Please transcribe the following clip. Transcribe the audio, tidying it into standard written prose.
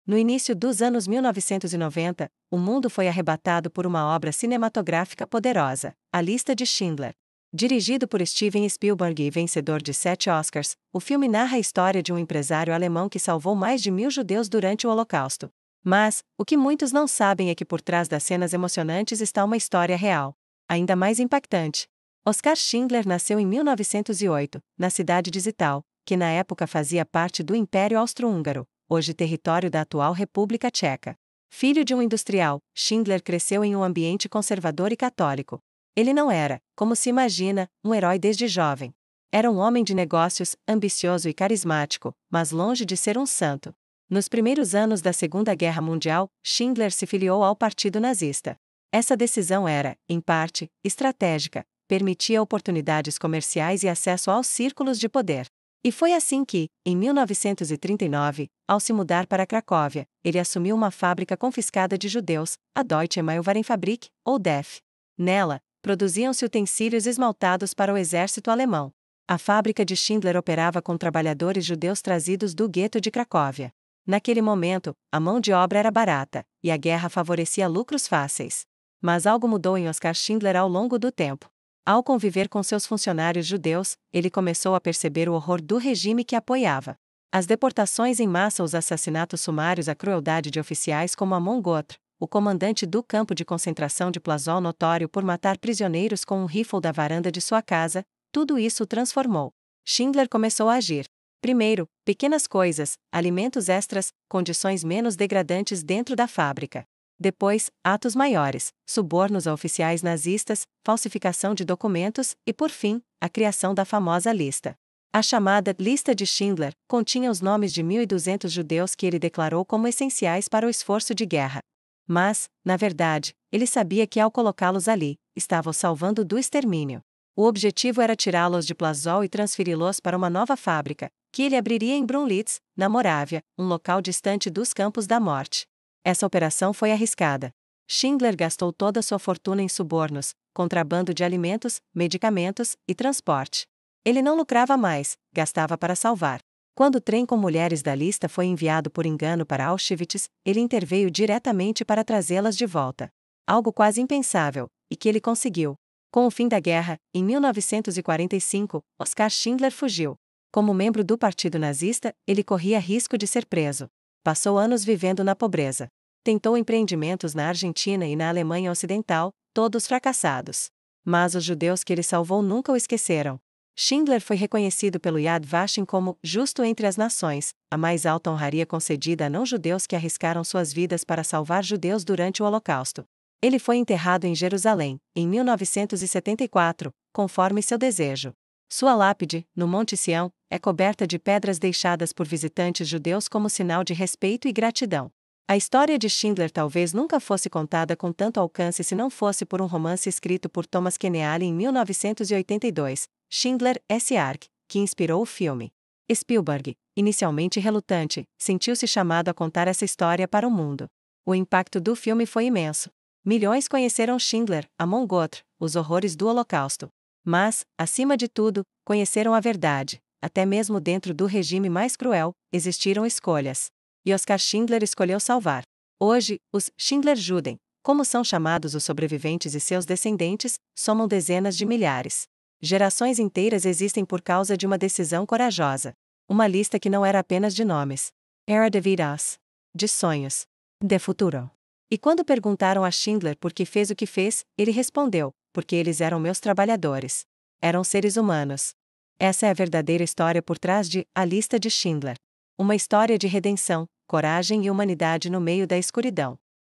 No início dos anos 1990, o mundo foi arrebatado por uma obra cinematográfica poderosa, A Lista de Schindler. Dirigido por Steven Spielberg e vencedor de 7 Oscars, o filme narra a história de um empresário alemão que salvou mais de 1.000 judeus durante o Holocausto. Mas, o que muitos não sabem é que por trás das cenas emocionantes está uma história real, ainda mais impactante. Oskar Schindler nasceu em 1908, na cidade de Zittau, que na época fazia parte do Império Austro-Húngaro, hoje território da atual República Tcheca. Filho de um industrial, Schindler cresceu em um ambiente conservador e católico. Ele não era, como se imagina, um herói desde jovem. Era um homem de negócios, ambicioso e carismático, mas longe de ser um santo. Nos primeiros anos da Segunda Guerra Mundial, Schindler se filiou ao Partido Nazista. Essa decisão era, em parte, estratégica, permitia oportunidades comerciais e acesso aos círculos de poder. E foi assim que, em 1939, ao se mudar para Cracóvia, ele assumiu uma fábrica confiscada de judeus, a Deutsche Mailwarenfabrik, ou DEF. Nela, produziam-se utensílios esmaltados para o exército alemão. A fábrica de Schindler operava com trabalhadores judeus trazidos do gueto de Cracóvia. Naquele momento, a mão de obra era barata, e a guerra favorecia lucros fáceis. Mas algo mudou em Oskar Schindler ao longo do tempo. Ao conviver com seus funcionários judeus, ele começou a perceber o horror do regime que apoiava. As deportações em massa, os assassinatos sumários, a crueldade de oficiais como Amon Gotr, o comandante do campo de concentração de Plazol, notório por matar prisioneiros com um rifle da varanda de sua casa, tudo isso o transformou. Schindler começou a agir. Primeiro, pequenas coisas, alimentos extras, condições menos degradantes dentro da fábrica. Depois, atos maiores, subornos a oficiais nazistas, falsificação de documentos e, por fim, a criação da famosa lista. A chamada Lista de Schindler continha os nomes de 1.200 judeus que ele declarou como essenciais para o esforço de guerra. Mas, na verdade, ele sabia que ao colocá-los ali, estava os salvando do extermínio. O objetivo era tirá-los de Plazol e transferi-los para uma nova fábrica, que ele abriria em Brunlitz, na Morávia, um local distante dos campos da morte. Essa operação foi arriscada. Schindler gastou toda sua fortuna em subornos, contrabando de alimentos, medicamentos e transporte. Ele não lucrava mais, gastava para salvar. Quando o trem com mulheres da lista foi enviado por engano para Auschwitz, ele interveio diretamente para trazê-las de volta. Algo quase impensável, e que ele conseguiu. Com o fim da guerra, em 1945, Oskar Schindler fugiu. Como membro do Partido Nazista, ele corria risco de ser preso. Passou anos vivendo na pobreza. Tentou empreendimentos na Argentina e na Alemanha Ocidental, todos fracassados. Mas os judeus que ele salvou nunca o esqueceram. Schindler foi reconhecido pelo Yad Vashem como justo entre as nações, a mais alta honraria concedida a não-judeus que arriscaram suas vidas para salvar judeus durante o Holocausto. Ele foi enterrado em Jerusalém, em 1974, conforme seu desejo. Sua lápide, no Monte Sião, é coberta de pedras deixadas por visitantes judeus como sinal de respeito e gratidão. A história de Schindler talvez nunca fosse contada com tanto alcance se não fosse por um romance escrito por Thomas Keneally em 1982, Schindler S. Ark, que inspirou o filme. Spielberg, inicialmente relutante, sentiu-se chamado a contar essa história para o mundo. O impacto do filme foi imenso. Milhões conheceram Schindler, Amon Gotr, os horrores do Holocausto. Mas, acima de tudo, conheceram a verdade. Até mesmo dentro do regime mais cruel, existiram escolhas. E Oskar Schindler escolheu salvar. Hoje, os Schindler-Juden, como são chamados os sobreviventes e seus descendentes, somam dezenas de milhares. Gerações inteiras existem por causa de uma decisão corajosa. Uma lista que não era apenas de nomes. Era de vidas. De sonhos. De futuro. E quando perguntaram a Schindler por que fez o que fez, ele respondeu: porque eles eram meus trabalhadores. Eram seres humanos. Essa é a verdadeira história por trás de A Lista de Schindler. Uma história de redenção, coragem e humanidade no meio da escuridão.